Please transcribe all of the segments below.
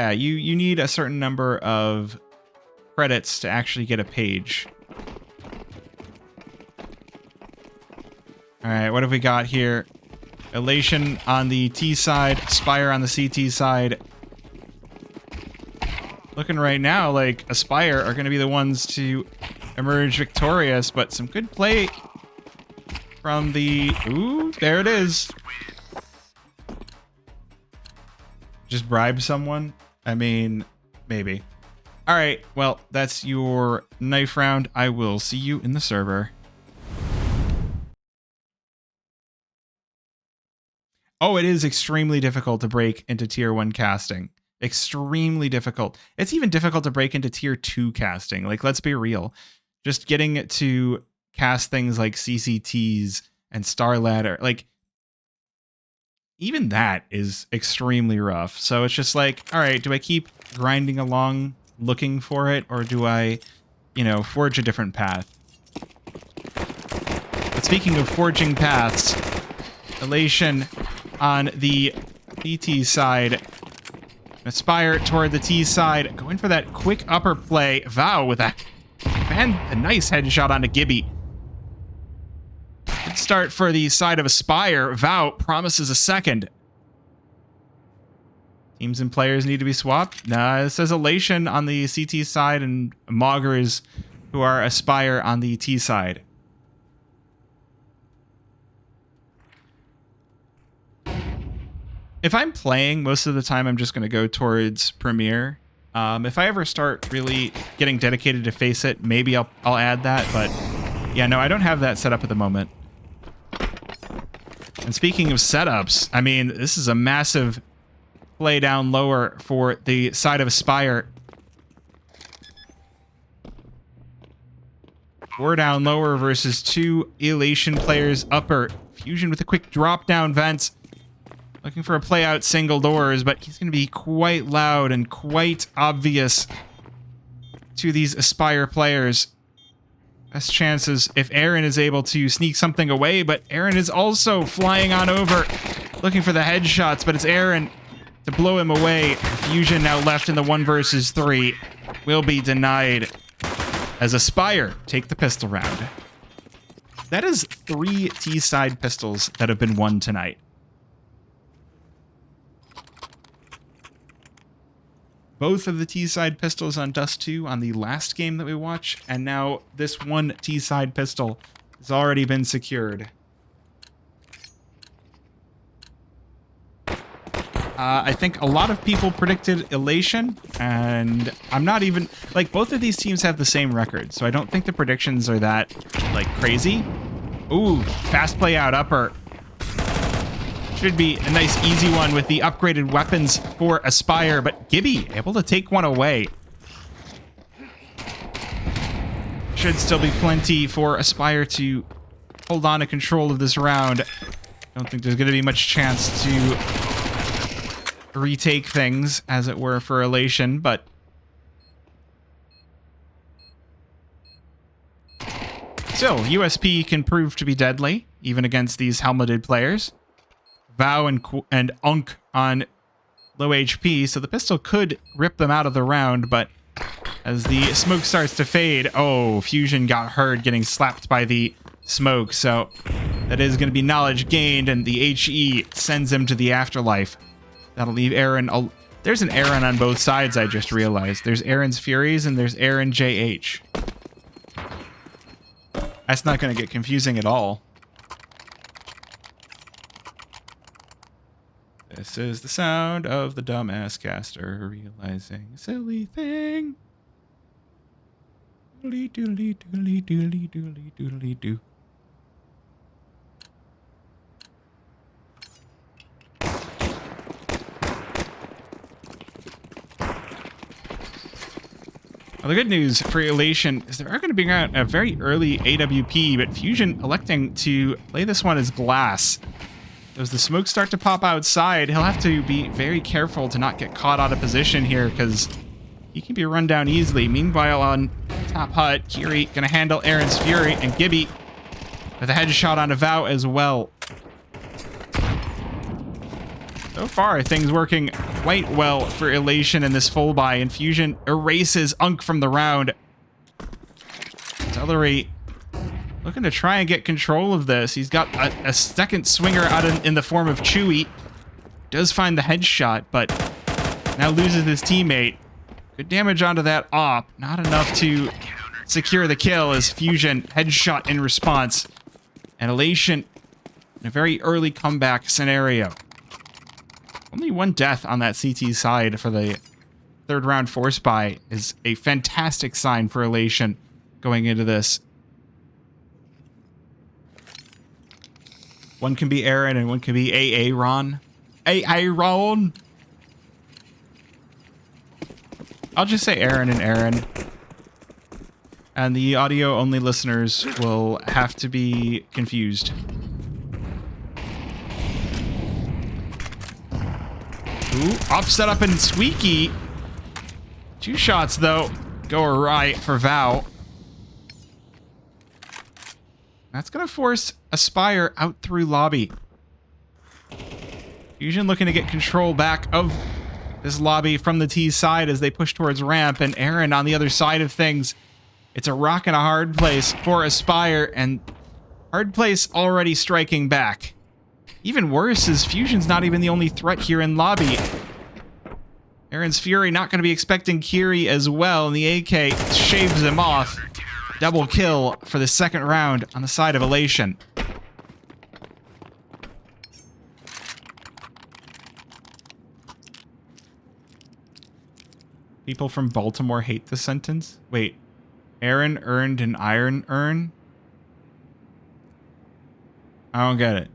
Yeah, you need a certain number of credits to actually get a page. All right, what have we got here? Elation on the T side, Aspyre on the CT side. Looking right now like Aspyre are going to be the ones to emerge victorious, but some good play from the... Ooh, there it is. Just bribe someone? I mean, maybe. All right, well, that's your knife round. I will see you in the server. Oh, it is extremely difficult to break into tier 1 casting. Extremely difficult. It's even difficult to break into tier 2 casting. Like, let's be real. Just getting to cast things like CCTs and Star Ladder, like, even that is extremely rough. So it's just like, all right, do I keep grinding along looking for it, or do I, you know, forge a different path? But speaking of forging paths, Elation on the BT side, Aspyre toward the T side, going for that quick upper play. Vow with a nice headshot onto Gibby. Good start for the side of Aspyre. Vow promises a second. Teams and players need to be swapped. Nah, it says Elation on the CT side and Moggers who are Aspyre on the T side. If I'm playing, most of the time I'm just going to go towards Premiere. If I ever start really getting dedicated to Faceit, maybe I'll add that. But yeah, no, I don't have that set up at the moment. And speaking of setups, I mean, this is a massive play down lower for the side of Aspyre. 4 down lower versus 2 Elation players upper. Fusion with a quick drop down vents. Looking for a play out single doors, but he's going to be quite loud and quite obvious to these Aspyre players. Best chances if Aaron is able to sneak something away, but Aaron is also flying on over, looking for the headshots, but it's Aaron to blow him away. Fusion now left in the 1 versus 3 will be denied as Aspyre take the pistol round. That is 3 T-side pistols that have been won tonight. Both of the T-side pistols on Dust 2 on the last game that we watched, and now this one T-side pistol has already been secured. I think a lot of people predicted Elation, and I'm not even... Like, both of these teams have the same record, so I don't think the predictions are that, like, crazy. Ooh, fast play out upper. Should be a nice easy one with the upgraded weapons for Aspyre, but Gibby able to take one away. Should still be plenty for Aspyre to hold on to control of this round. Don't think there's going to be much chance to retake things, as it were, for Elation, but still, USP can prove to be deadly, even against these helmeted players. Vow and Unk on low HP, so the pistol could rip them out of the round, but as the smoke starts to fade, oh, Fusion got hurt getting slapped by the smoke, so that is going to be knowledge gained, and the HE sends him to the afterlife. That'll leave Aaron... There's an Aaron on both sides, I just realized. There's Aaron's Furies, and there's Aaron JH. That's not going to get confusing at all. This is the sound of the dumbass caster realizing a silly thing. Doodly doodly doodly doodly doodly doodly doo. Well, the good news for Elation is they are going to bring out a very early AWP, but Fusion electing to play this one as glass. As the smoke start to pop outside, he'll have to be very careful to not get caught out of position here, because he can be run down easily. Meanwhile, on top hut, Kiri gonna handle Aaron's Fury, and Gibby with a headshot on a Vow as well. So far, things working quite well for Elation in this full buy. Infusion erases Unk from the round. Celery looking to try and get control of this. He's got a second swinger out in the form of Chewy. Does find the headshot, but now loses his teammate. Good damage onto that op. Not enough to secure the kill as Fusion headshot in response. And Elation in a very early comeback scenario. Only one death on that CT side for the third round force buy is a fantastic sign for Elation going into this. One can be Aaron and one can be Aaron. Aaron. I'll just say Aaron and Aaron. And the audio only listeners will have to be confused. Ooh, offset up and Squeaky. 2 shots though go awry for Vow. That's gonna force Aspyre out through lobby. Fusion looking to get control back of this lobby from the T side as they push towards ramp, and Aaron on the other side of things. It's a rock and a hard place for Aspyre, and hard place already striking back. Even worse is Fusion's not even the only threat here in lobby. Aaron's Fury not going to be expecting Kiri as well, and the AK shaves him off. Double kill for the second round on the side of Elation. People from Baltimore hate this sentence. Wait, Aaron earned an iron urn? I don't get it.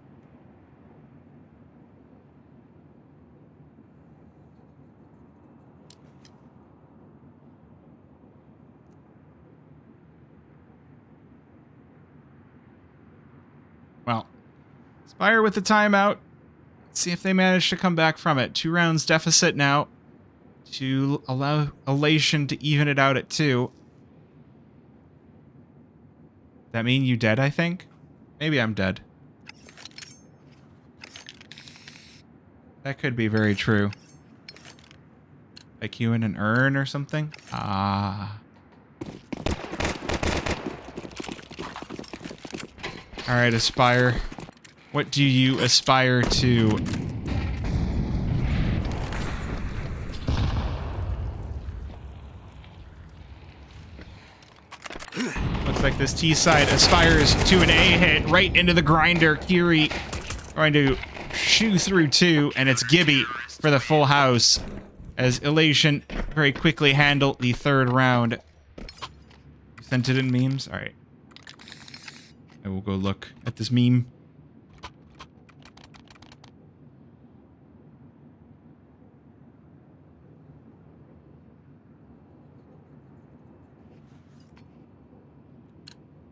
Well, Aspyre with the timeout. Let's see if they manage to come back from it. 2 rounds deficit now to allow Elation to even it out at 2. That mean you dead, I think? Maybe I'm dead. That could be very true. Like you in an urn or something? Ah. Alright, Aspyre. What do you aspire to? Looks like this T side aspires to an A hit right into the grinder. Kiri going to shoot through 2, and it's Gibby for the full house as Elation very quickly handle the third round. Sent it in memes? Alright. I will go look at this meme.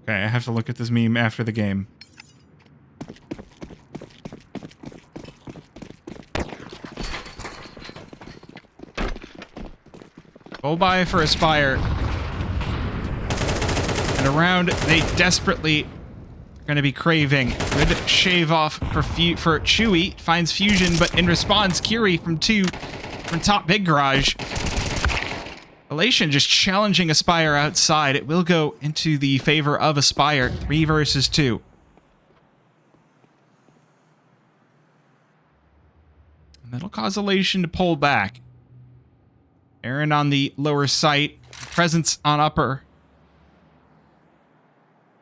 Okay, I have to look at this meme after the game. Full buy for Aspyre. And a round they desperately are going to be craving. Good shave off for Chewy. Finds Fusion, but in response, Kiri from top big garage. Elation just challenging Aspyre outside. It will go into the favor of Aspyre. 3 versus 2. And that'll cause Elation to pull back. Aaron on the lower site. Presence on upper.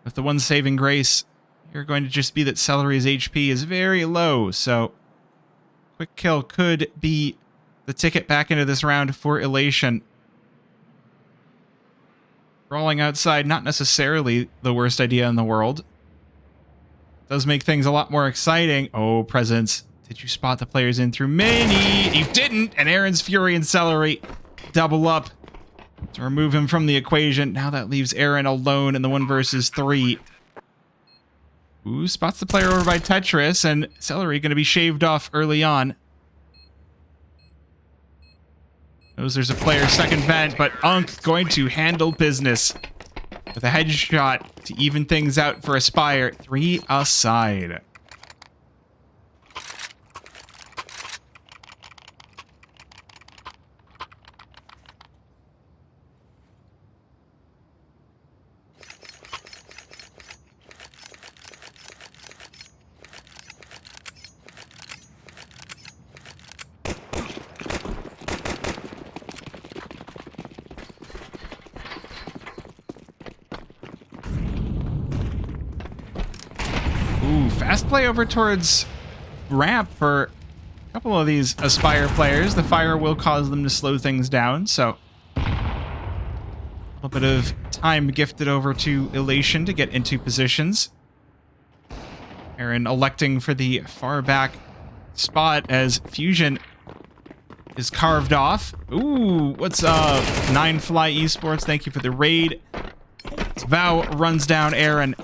With the one saving grace, you're going to just be that Celery's HP is very low. So, quick kill could be the ticket back into this round for Elation. Rolling outside, not necessarily the worst idea in the world. Does make things a lot more exciting. Oh, Presence. Did you spot the players in through mini? You didn't! And Aaron's Fury and Celery double up to remove him from the equation. Now that leaves Aaron alone in the 1 versus 3. Ooh, spots the player over by Tetris, and Celery going to be shaved off early on. Knows there's a player second vent, but Unk going to handle business with a headshot to even things out for Aspyre. 3 aside. fast play over towards ramp for a couple of these Aspyre players. The fire will cause them to slow things down, so a little bit of time gifted over to Elation to get into positions. Aaron electing for the far back spot as Fusion is carved off. Ooh, what's up? 9fly Esports, thank you for the raid. As Vow runs down Aaron.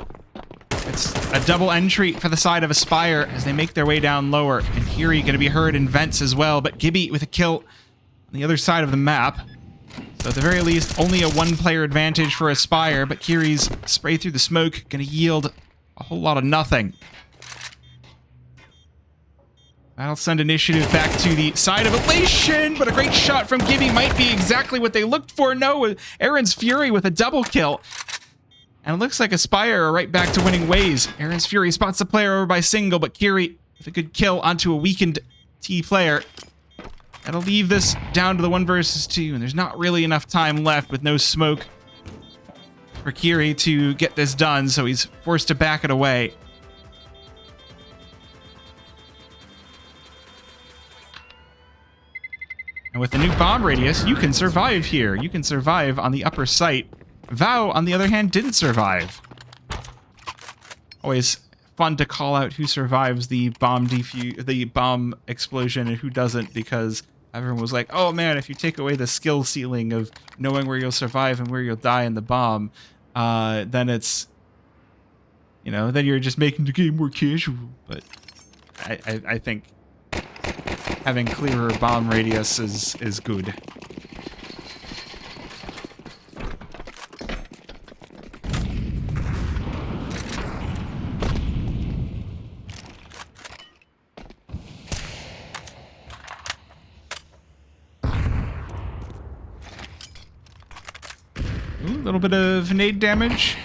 It's a double entry for the side of Aspyre as they make their way down lower. And Kiri going to be heard in vents as well, but Gibby with a kill on the other side of the map. So at the very least, only a one-player advantage for Aspyre, but Kiri's spray through the smoke going to yield a whole lot of nothing. That'll send initiative back to the side of Elation, but a great shot from Gibby might be exactly what they looked for. No, Aaron's Fury with a double kill. And it looks like Aspyre are right back to winning ways. Aaron's Fury spots the player over by single, but Kiri with a good kill onto a weakened T player. That'll leave this down to the 1 versus 2, and there's not really enough time left with no smoke for Kiri to get this done, so he's forced to back it away. And with the new bomb radius, you can survive here. You can survive on the upper site. Vow, on the other hand, didn't survive. Always fun to call out who survives the bomb explosion and who doesn't, because everyone was like, oh man, if you take away the skill ceiling of knowing where you'll survive and where you'll die in the bomb, then it's, you know, then you're just making the game more casual. But I think having clearer bomb radius is good. A little bit of nade damage.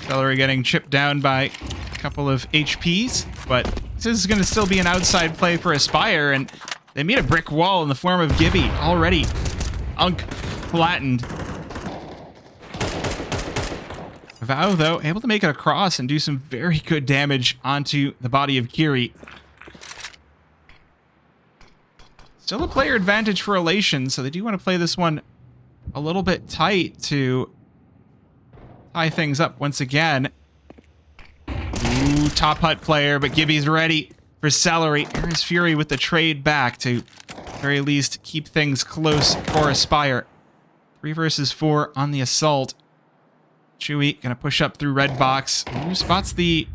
Celery getting chipped down by a couple of HPs, but this is going to still be an outside play for Aspyre, and they meet a brick wall in the form of Gibby, already flattened. Vow, though, able to make it across and do some very good damage onto the body of Kiri. Still a player advantage for Elation, so they do want to play this one a little bit tight to tie things up once again. Ooh, top hut player, but Gibby's ready for Celery. Aaron's Fury with the trade back to, at the very least, keep things close for Aspyre. 3 versus 4 on the assault. Chewy gonna push up through red box. Ooh, spots the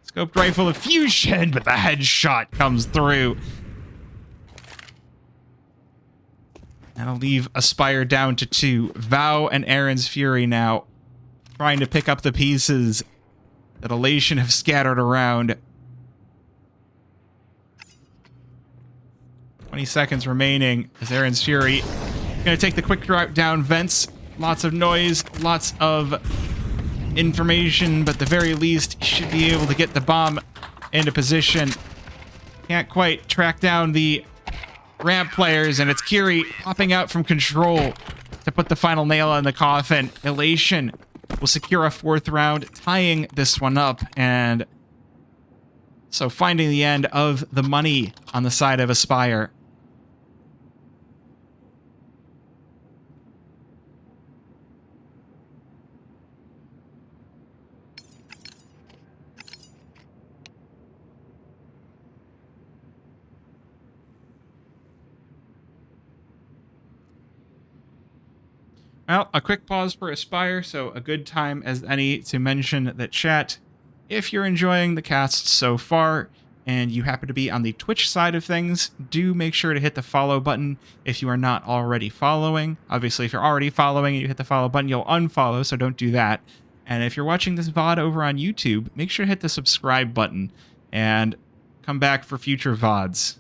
scoped rifle of Fusion, but the headshot comes through. That'll leave Aspyre down to 2. Vow and Aaron's Fury now trying to pick up the pieces that Elation have scattered around. 20 seconds remaining as Aaron's Fury gonna take the quick route down vents. Lots of noise, lots of information, but at the very least, should be able to get the bomb into position. Can't quite track down the ramp players, and it's Kiri popping out from control to put the final nail in the coffin. Elation will secure a 4th round, tying this one up, and so finding the end of the money on the side of Aspyre. Well, a quick pause for Aspyre, so a good time as any to mention that chat, if you're enjoying the cast so far and you happen to be on the Twitch side of things, do make sure to hit the follow button if you are not already following. Obviously, if you're already following and you hit the follow button, you'll unfollow, so don't do that. And if you're watching this VOD over on YouTube, make sure to hit the subscribe button and come back for future VODs.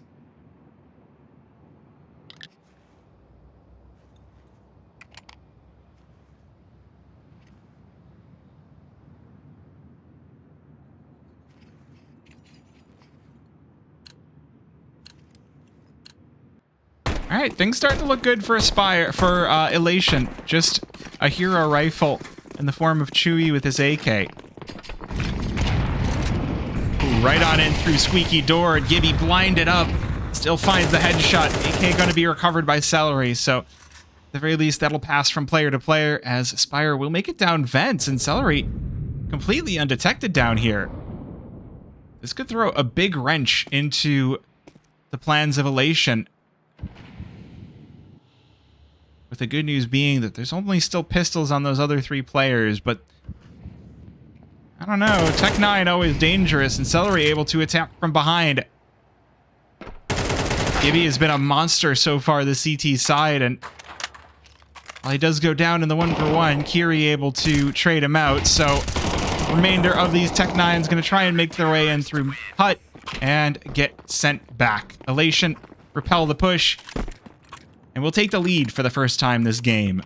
All right, things starting to look good for Elation. Just a hero rifle in the form of Chewy with his AK. right on in through squeaky door. Gibby blinded up. Still finds the headshot. AK going to be recovered by Celery. So at the very least, that'll pass from player to player as Aspyre will make it down vents, and Celery completely undetected down here. This could throw a big wrench into the plans of Elation. With the good news being that there's only still pistols on those other 3 players, but I don't know. Tech 9 always dangerous, and Celery able to attack from behind. Gibby has been a monster so far this CT side, and while he does go down in the 1-for-1, Kiri able to trade him out, so remainder of these Tech 9s going to try and make their way in through hut and get sent back. Elation repel the push, and we'll take the lead for the first time this game.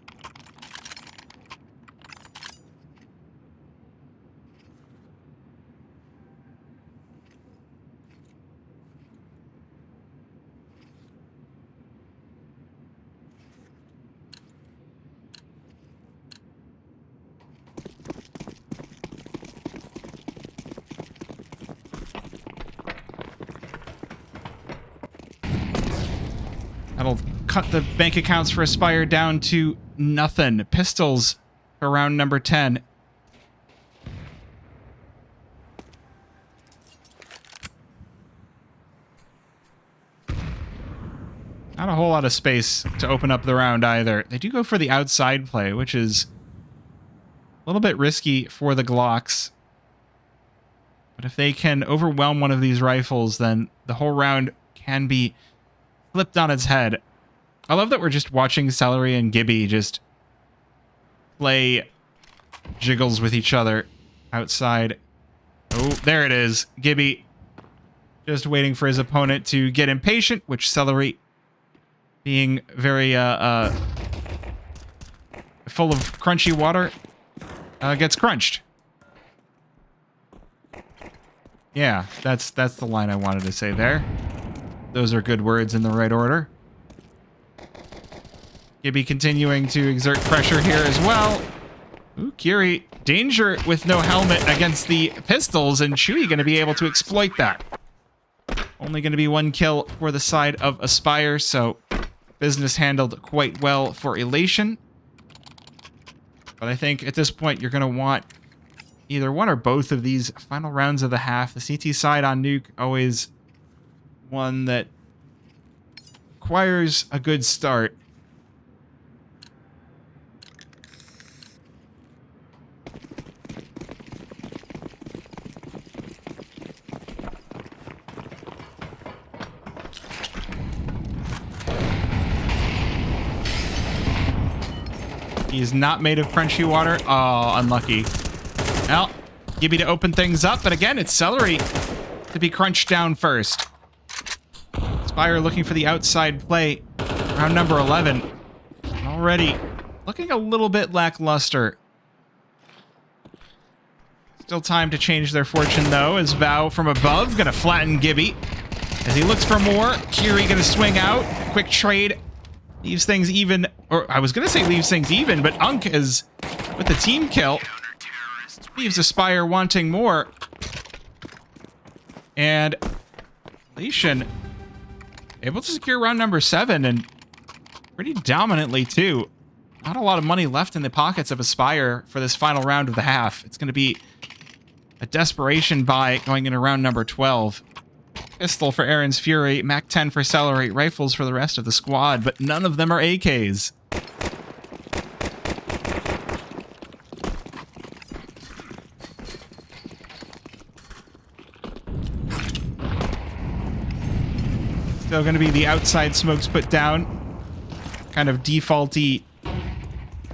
That'll cut the bank accounts for Aspyre down to nothing. Pistols for round number 10. Not a whole lot of space to open up the round either. They do go for the outside play, which is a little bit risky for the Glocks. But if they can overwhelm one of these rifles, then the whole round can be flipped on its head. I love that we're just watching Celery and Gibby just play jiggles with each other outside. Oh, there it is. Gibby just waiting for his opponent to get impatient, which Celery, being very full of crunchy water, gets crunched. Yeah, that's the line I wanted to say there. Those are good words in the right order. Gibby continuing to exert pressure here as well. Ooh, Kiri, danger with no helmet against the pistols, and Chewy going to be able to exploit that. Only going to be 1 kill for the side of Aspyre, so business handled quite well for Elation. But I think at this point you're going to want either one or both of these final rounds of the half. The CT side on Nuke, always one that requires a good start. He's not made of crunchy water. Oh, unlucky. Well, Gibby to open things up, but again, it's Celery to be crunched down first. Aspyre looking for the outside play. Round number 11. Already looking a little bit lackluster. Still time to change their fortune, though, as Vow from above gonna flatten Gibby. As he looks for more, Kiri gonna swing out. Quick trade. Leaves things even, or I was going to say leaves things even, but Unk is with the team kill. Leaves Aspyre wanting more. And Elation able to secure round number 7, and pretty dominantly too. Not a lot of money left in the pockets of Aspyre for this final round of the half. It's going to be a desperation buy going into round number 12. Pistol for Aaron's Fury, Mac 10 for Celery, rifles for the rest of the squad, but none of them are AKs. Still going to be the outside smokes put down. Kind of defaulty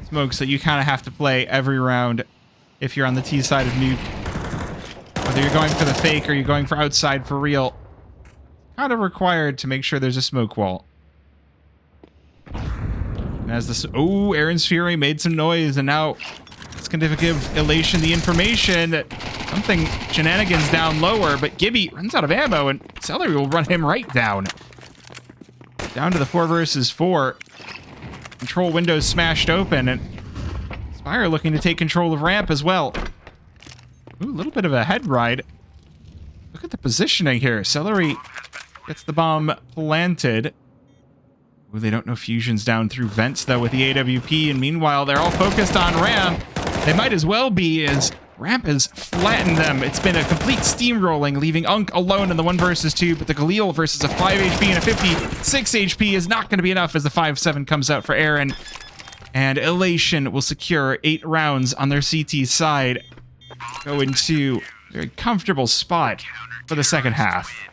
smokes that you kind of have to play every round if you're on the T side of Nuke. Whether you're going for the fake or you're going for outside for real. Kind of required to make sure there's a smoke wall. And as this, oh, Aaron's Fury made some noise, and now it's going to give Elation the information that something shenanigans down lower, but Gibby runs out of ammo, and Celery will run him right down. Down to the 4 versus 4. Control windows smashed open, and Aspyre looking to take control of ramp as well. Ooh, a little bit of a head ride. Look at the positioning here. Celery gets the bomb planted. Ooh, they don't know Fusion's down through vents, though, with the AWP. And meanwhile, they're all focused on Ramp. They might as well be, as Ramp has flattened them. It's been a complete steamrolling, leaving Unk alone in the 1 versus 2. But the Galil versus a 5 HP and a 56 HP is not going to be enough as the 5-7 comes out for Aaron. And Elation will secure 8 rounds on their CT side. Go into a very comfortable spot for the second half.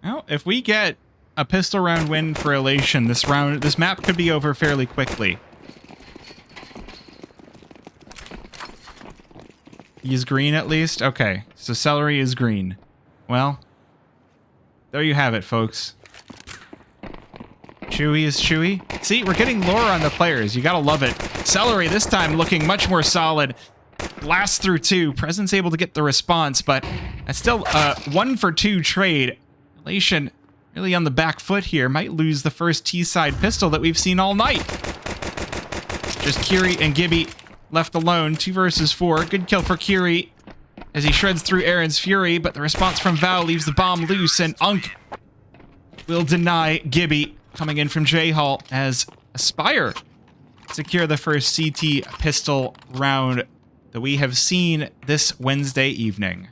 Well, if we get a pistol round win for Elation, this map could be over fairly quickly. He's green at least? Okay, so Celery is green. Well, there you have it, folks. Chewy is Chewy. See, we're getting lore on the players. You gotta love it. Celery this time looking much more solid. Blast through 2. Presence able to get the response, but that's still a 1 for 2 trade. Elation really on the back foot here. Might lose the first T-side pistol that we've seen all night. Just Kiri and Gibby left alone. 2 versus 4. Good kill for Kiri as he shreds through Aaron's Fury, but the response from Val leaves the bomb loose, and Unk will deny Gibby. Coming in from J-Hall as Aspyre secure the first CT pistol round that we have seen this Wednesday evening.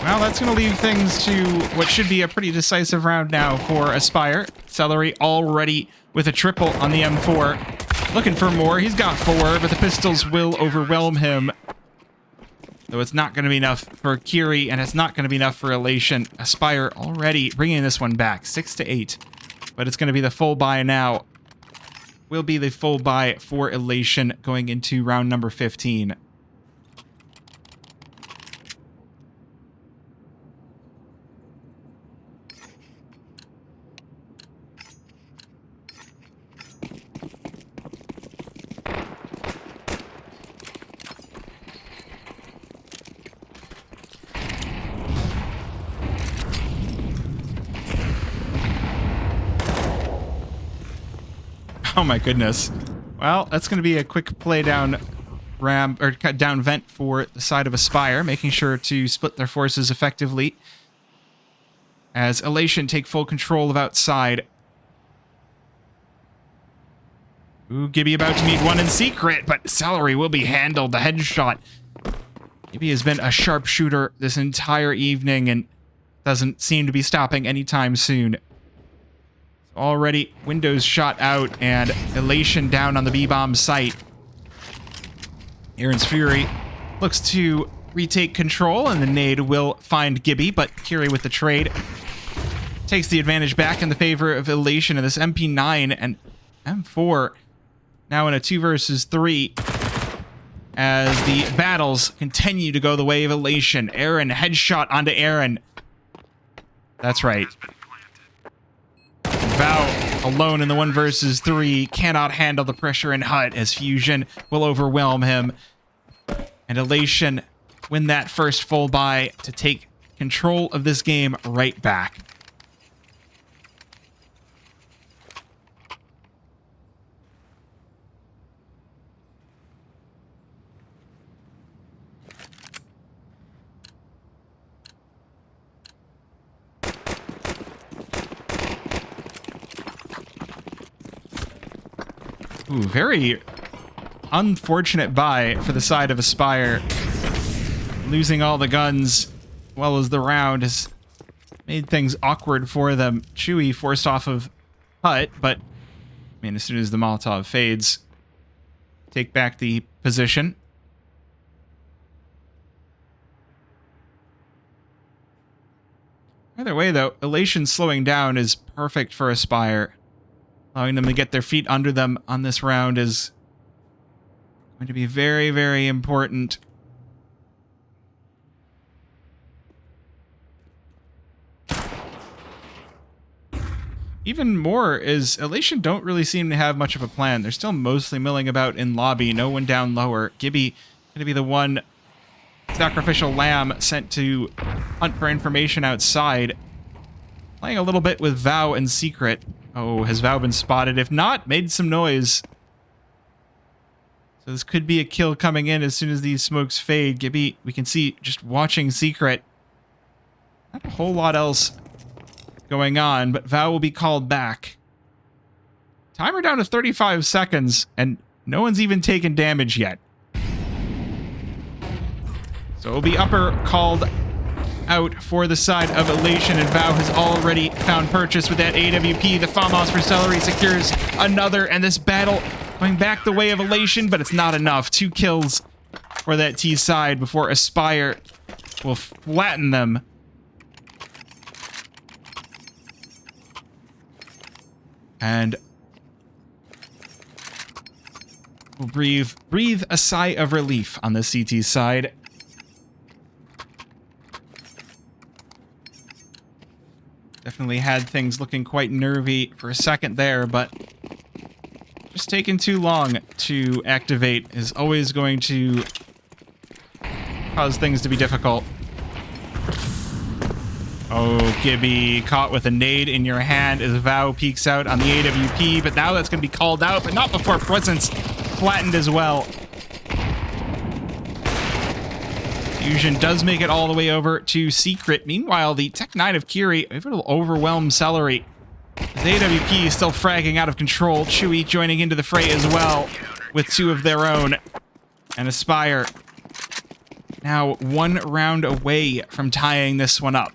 Well, that's going to leave things to what should be a pretty decisive round now for Aspyre. Celery already with a triple on the M4. Looking for more. He's got 4, but the pistols will overwhelm him. Though it's not going to be enough for Kiri, and it's not going to be enough for Elation. Aspyre already bringing this one back, 6-8. But it's going to be the full buy now. Will be the full buy for Elation going into round number 15. Oh my goodness. Well, that's going to be a quick play down ramp, or down vent for the side of Aspyre, making sure to split their forces effectively. As Elation take full control of outside. Ooh, Gibby about to meet one in secret, but Celery will be handled. The headshot. Gibby has been a sharpshooter this entire evening and doesn't seem to be stopping anytime soon. Already windows shot out and Elation down on the B-bomb site. Aaron's Fury looks to retake control, and the nade will find Gibby, but Kiri with the trade takes the advantage back in the favor of Elation, and this MP9 and M4 now in a 2 versus 3 as the battles continue to go the way of Elation. Aaron headshot onto Aaron. That's right. Val alone in the 1 versus 3 cannot handle the pressure in Hut as Fusion will overwhelm him. And Elation win that first full buy to take control of this game right back. Ooh, very unfortunate buy for the side of Aspyre. Losing all the guns, as well as the round, has made things awkward for them. Chewy forced off of Hut, but I mean, as soon as the Molotov fades, take back the position. Either way, though, Elation slowing down is perfect for Aspyre. Allowing them to get their feet under them on this round is going to be very, very important. Even more is Elation don't really seem to have much of a plan. They're still mostly milling about in lobby. No one down lower. Gibby going to be the one sacrificial lamb sent to hunt for information outside. Playing a little bit with Vow in secret. Oh, has Vow been spotted? If not, made some noise. So this could be a kill coming in as soon as these smokes fade. Gibby, we can see just watching secret. Not a whole lot else going on, but Vow will be called back. Timer down to 35 seconds, and no one's even taken damage yet. So it'll be upper called out for the side of Elation, and Vow has already found purchase with that AWP. The FAMAS for Celery secures another, and this battle going back the way of Elation, but it's not enough. 2 kills for that T side before Aspyre will flatten them. And we'll breathe a sigh of relief on the CT side. Definitely had things looking quite nervy for a second there, but just taking too long to activate is always going to cause things to be difficult. Oh, Gibby caught with a nade in your hand as Vow peeks out on the AWP, but now that's going to be called out, but not before Presence flattened as well. Fusion does make it all the way over to Secret. Meanwhile, the Tech 9 of Kiri, if it'll overwhelm Celery. His AWP is still fragging out of control. Chewy joining into the fray as well with 2 of their own. And Aspyre now 1 round away from tying this one up.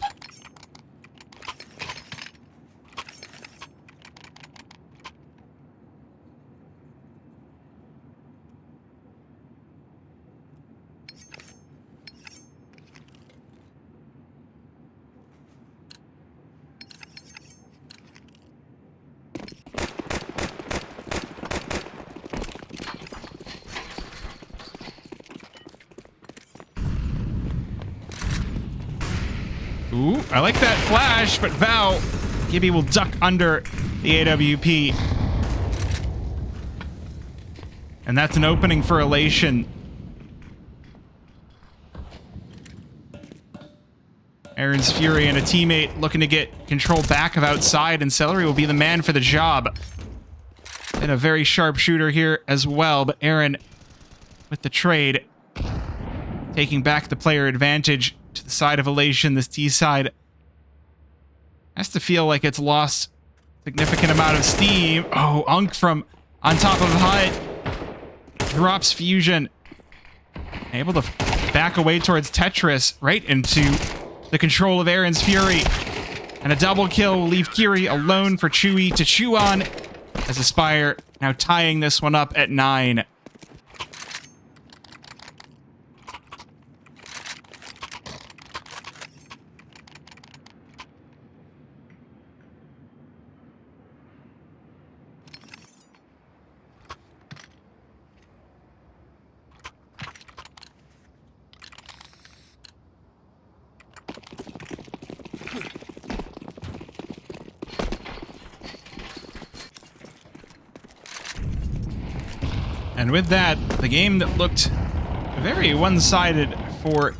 Ooh, I like that flash, but Vow, Gibby will duck under the AWP. And that's an opening for Elation. Aaron's Fury and a teammate looking to get control back of outside, and Celery will be the man for the job. And a very sharp shooter here as well, but Aaron with the trade, taking back the player advantage to the side of Elation. This T side has to feel like it's lost a significant amount of steam. Oh, Unk from on top of Hut drops Fusion. Able to back away towards Tetris, right into the control of Aaron's Fury. And a double kill will leave Kiri alone for Chewy to chew on, as Aspyre now tying this one up at 9. And with that, the game that looked very one-sided for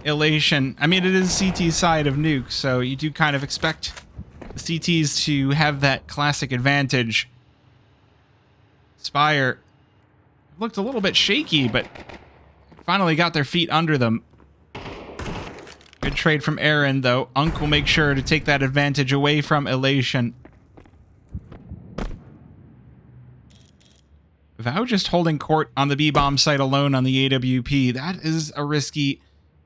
Elation. I mean, it is CT side of Nuke, so you do kind of expect the CTs to have that classic advantage. Aspyre looked a little bit shaky, but finally got their feet under them. Good trade from Aaron, though. Unk will make sure to take that advantage away from Elation. Vow just holding court on the B-bomb site alone on the AWP. That is a risky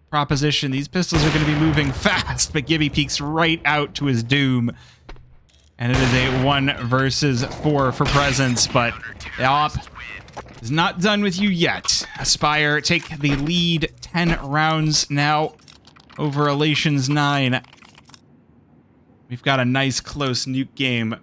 proposition. These pistols are going to be moving fast, but Gibby peeks right out to his doom. And it is a 1 versus 4 for presence, but the op is not done with you yet. Aspyre take the lead 10 rounds now over Elation's 9. We've got a nice close nuke game.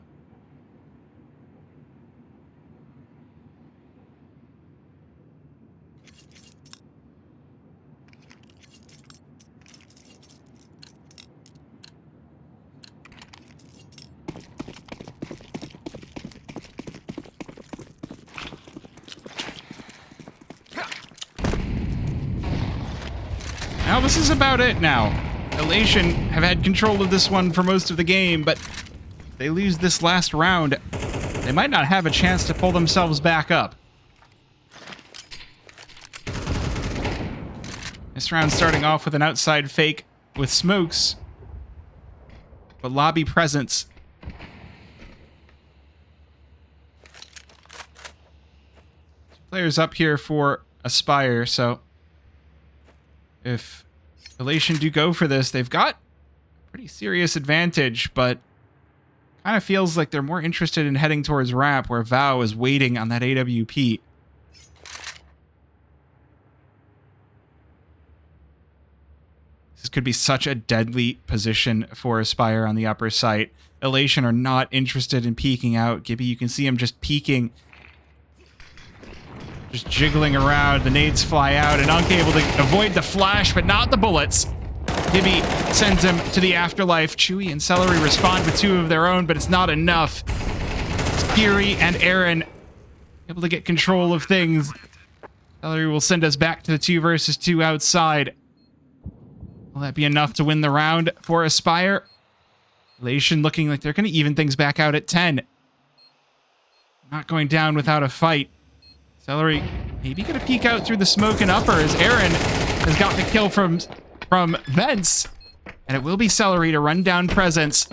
Now this is about it now. Elation have had control of this one for most of the game, but if they lose this last round, they might not have a chance to pull themselves back up. This round starting off with an outside fake with smokes, but lobby presence. Players up here for Aspyre, so if Elation do go for this, they've got a pretty serious advantage, but kind of feels like they're more interested in heading towards ramp, where Vow is waiting on that AWP. This could be such a deadly position for Aspyre on the upper site. Elation are not interested in peeking out. Gibby, you can see him just peeking. Just jiggling around. The nades fly out, and Unc able to avoid the flash, but not the bullets. Gibby sends him to the afterlife. Chewy and Celery respond with 2 of their own, but it's not enough. It's Fury and Aaron able to get control of things. Celery will send us back to the 2 versus 2 outside. Will that be enough to win the round for Aspyre? Elation looking like they're going to even things back out at 10. Not going down without a fight. Celery maybe going to peek out through the smoke and upper as Aaron has got the kill from vents. And it will be Celery to run down presence.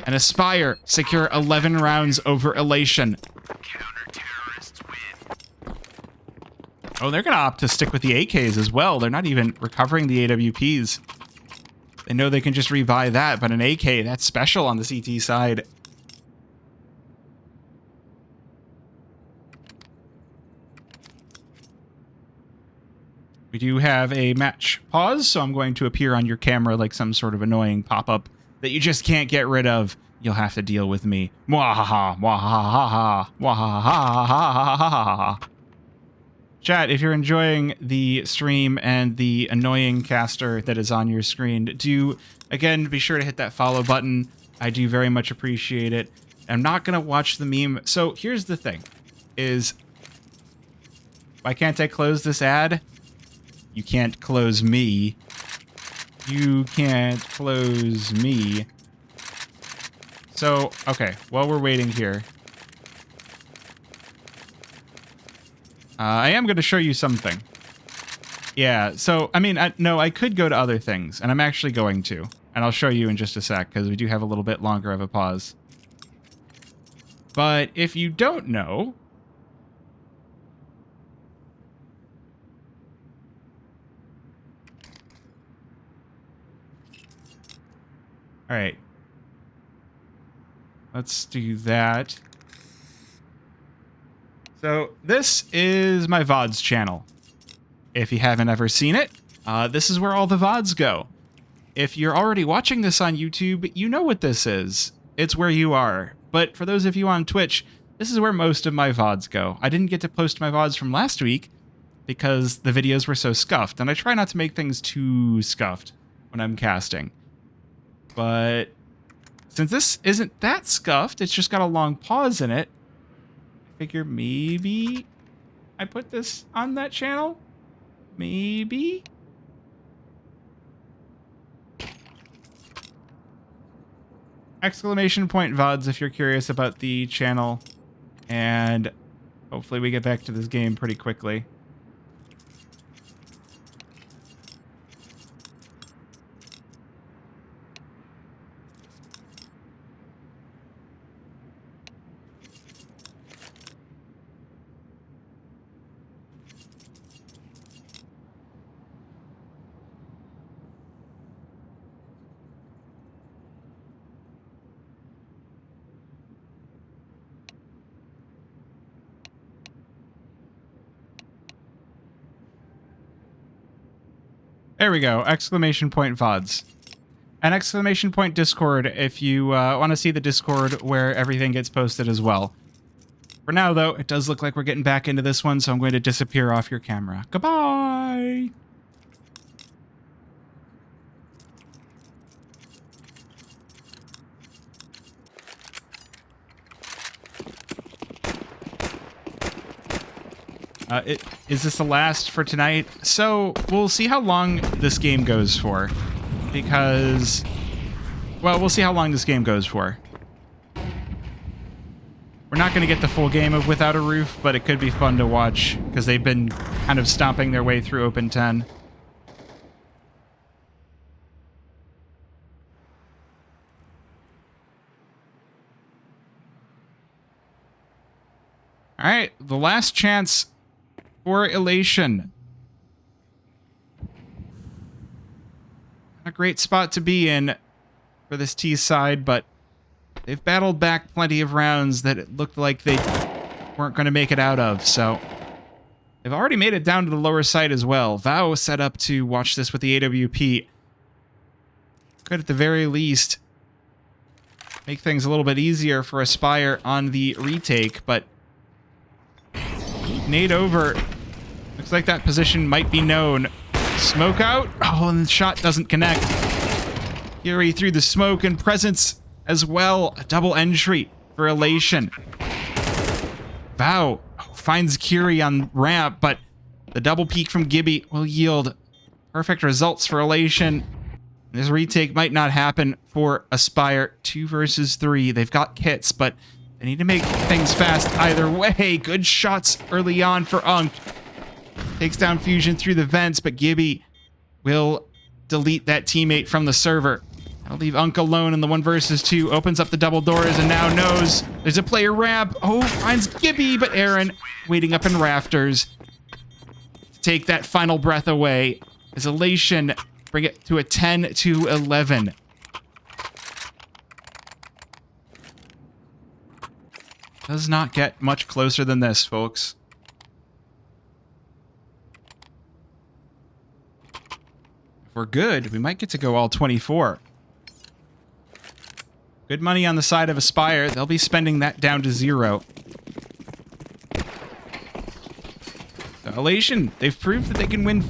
And Aspyre secure 11 rounds over Elation. Oh, they're going to opt to stick with the AKs as well. They're not even recovering the AWPs. They know they can just rebuy that, but an AK, that's special on the CT side. We do have a match pause, so I'm going to appear on your camera like some sort of annoying pop-up that you just can't get rid of. You'll have to deal with me. Mwahaha, mwahaha, mwahaha. Chat, if you're enjoying the stream and the annoying caster that is on your screen, do, again, be sure to hit that follow button. I do very much appreciate it. I'm not going to watch the meme. So here's the thing, is why can't I close this ad? You can't close me. You can't close me. So, okay, while we're waiting here, I am going to show you something. Yeah, so, I mean, no, I could go to other things, and I'm actually going to. And I'll show you in just a sec, because we do have a little bit longer of a pause. But if you don't know, all right, let's do that. So this is my VODs channel. If you haven't ever seen it, this is where all the VODs go. If you're already watching this on YouTube, you know what this is. It's where you are. But for those of you on Twitch, this is where most of my VODs go. I didn't get to post my VODs from last week because the videos were so scuffed, and I try not to make things too scuffed when I'm casting. But since this isn't that scuffed, it's just got a long pause in it, I figure maybe I put this on that channel? Maybe? Exclamation point VODs if you're curious about the channel. And hopefully we get back to this game pretty quickly. There we go. Exclamation point VODs. And exclamation point Discord if you want to see the Discord where everything gets posted as well. For now, though, it does look like we're getting back into this one, so I'm going to disappear off your camera. Goodbye! Is this the last for tonight? So, we'll see how long this game goes for. Because, well, we'll see how long this game goes for. We're not going to get the full game of Without a Roof, but it could be fun to watch, because they've been kind of stomping their way through Open 10. Alright, the last chance for Elation. A great spot to be in for this T side, but they've battled back plenty of rounds that it looked like they weren't going to make it out of, so they've already made it down to the lower side as well. Vow set up to watch this with the AWP. Could, at the very least, make things a little bit easier for Aspyre on the retake, but nade over. Looks like that position might be known. Smoke out. Oh, and the shot doesn't connect. Fury through the smoke and presence as well. A double entry for Elation. Vow finds Curie on ramp, but the double peek from Gibby will yield perfect results for Elation. This retake might not happen for Aspyre. 2 versus 3. They've got kits, but they need to make things fast either way. Good shots early on for Unk. Takes down Fusion through the vents, but Gibby will delete that teammate from the server. That'll leave Unk alone in the 1 versus 2. Opens up the double doors and now knows there's a player ramp. Oh, finds Gibby, but Aaron waiting up in rafters to take that final breath away. As Elation bring it to a 10-11. Does not get much closer than this, folks. If we're good, we might get to go all 24. Good money on the side of Aspyre. They'll be spending that down to 0. So Elation, they've proved that they can win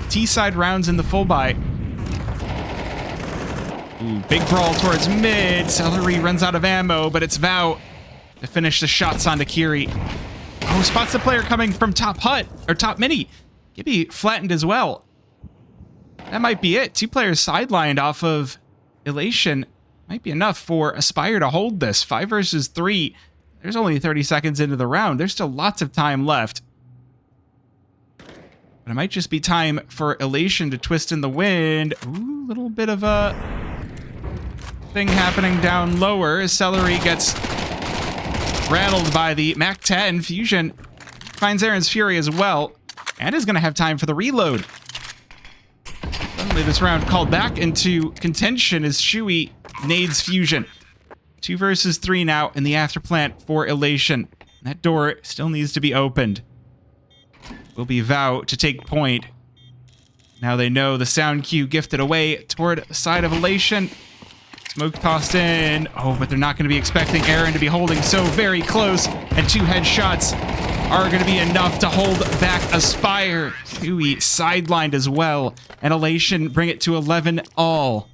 T-side rounds in the full buy. Ooh, big brawl towards mid. Celery runs out of ammo, but it's Vow to finish the shots onto Kiri. Oh, spots the player coming from top hut, or top mini. Gibby flattened as well. That might be it. 2 players sidelined off of Elation. Might be enough for Aspyre to hold this. 5 versus 3. There's only 30 seconds into the round. There's still lots of time left. But it might just be time for Elation to twist in the wind. Ooh, little bit of a thing happening down lower as Celery gets rattled by the MAC-10. Fusion finds Aaron's Fury as well, and is going to have time for the reload. Suddenly this round called back into contention as Shui nades Fusion. 2 versus 3 now in the afterplant for Elation. That door still needs to be opened. Will be Vow to take point. Now they know the sound cue gifted away toward the side of Elation. Smoke tossed in. Oh, but they're not going to be expecting Aaron to be holding so very close. And 2 headshots are going to be enough to hold back Aspyre. Chewy sidelined as well. And Elation bring it to 11 all.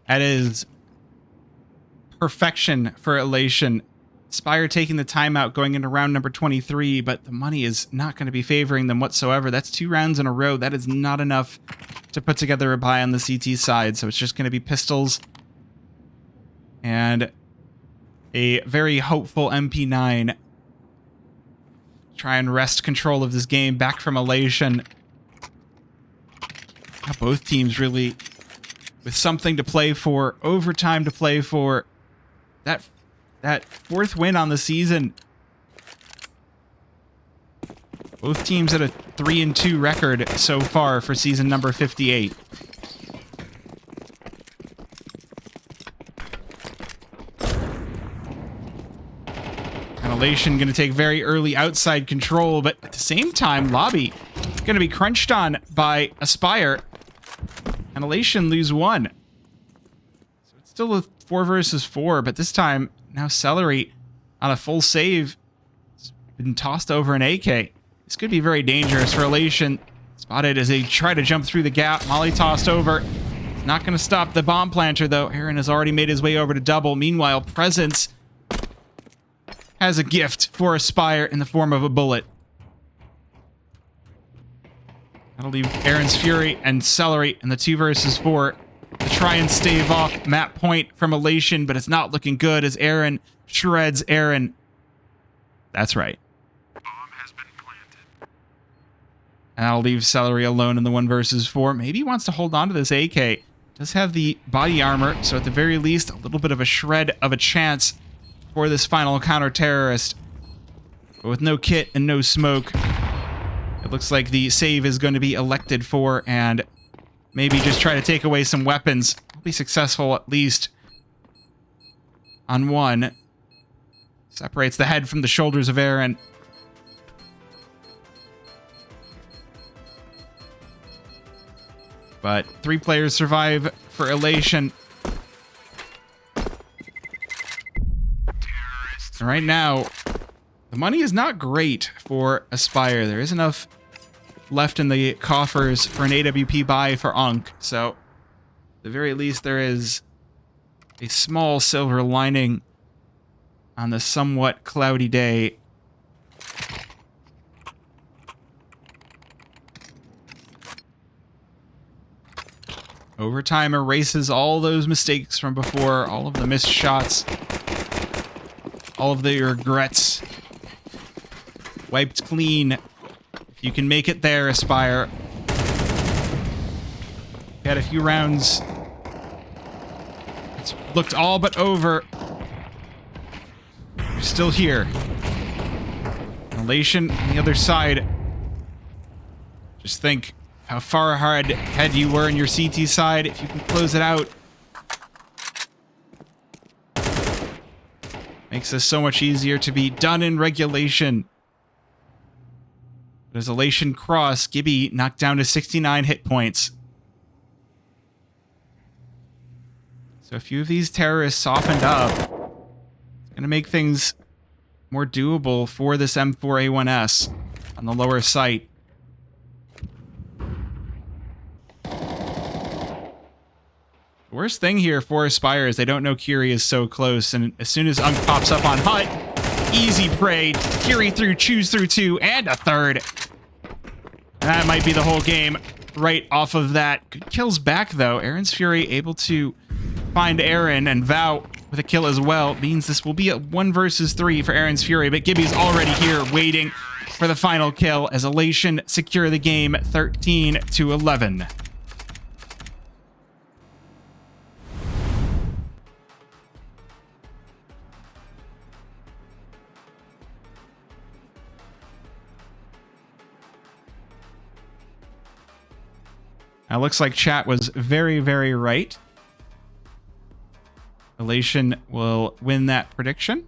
That is perfection for Elation. Aspyre taking the timeout going into round number 23, but the money is not going to be favoring them whatsoever. That's 2 rounds in a row. That is not enough to put together a buy on the CT side, so it's just going to be pistols and a very hopeful MP9. Try and wrest control of this game back from Elation. Now both teams really with something to play for, overtime to play for. That 4th win on the season. Both teams at a 3-2 record so far for season number 58. Elation going to take very early outside control, but at the same time, Lobby going to be crunched on by Aspyre, and Elation lose one. So it's still a 4 versus 4, but this time, now Celery on a full save has been tossed over an AK. This could be very dangerous for Elation. Spotted as they try to jump through the gap. Molly tossed over. Not going to stop the bomb planter, though. Aaron has already made his way over to double. Meanwhile, Presence has a gift for Aspyre in the form of a bullet. That'll leave Aaron's Fury and Celery in the 2 versus 4 to try and stave off map point from Elation, but it's not looking good as Aaron shreds Aaron. That's right. Bomb has been planted. And that'll leave Celery alone in the 1 versus 4. Maybe he wants to hold on to this AK. Does have the body armor, so at the very least, a little bit of a shred of a chance for this final counter-terrorist. But with no kit and no smoke, it looks like the save is going to be elected for, and maybe just try to take away some weapons. Be successful at least on one. Separates the head from the shoulders of Aaron. But 3 players survive for Elation. And right now, the money is not great for Aspyre. There is enough left in the coffers for an AWP buy for Unk. So, at the very least, there is a small silver lining on the somewhat cloudy day. Overtime erases all those mistakes from before, all of the missed shots, all of the regrets. Wiped clean. If you can make it there, Aspyre. Had a few rounds. It's looked all but over. You're still here. Elation on the other side. Just think how far ahead you were in your CT side. If you can close it out, makes this so much easier to be done in regulation. But as Elation cross, Gibby knocked down to 69 hit points. So a few of these terrorists softened up. It's going to make things more doable for this M4A1S on the lower site. The worst thing here for Aspyre is they don't know Curie is so close, and as soon as Unk pops up on Hut, easy prey. Curie through, choose through 2, and a 3rd. And that might be the whole game right off of that. Good kills back, though. Aaron's Fury able to find Aaron, and Vow with a kill as well. Means this will be a 1 versus 3 for Aaron's Fury, but Gibby's already here waiting for the final kill as Elation secure the game 13-11. Now, looks like chat was very, very right. Elation will win that prediction.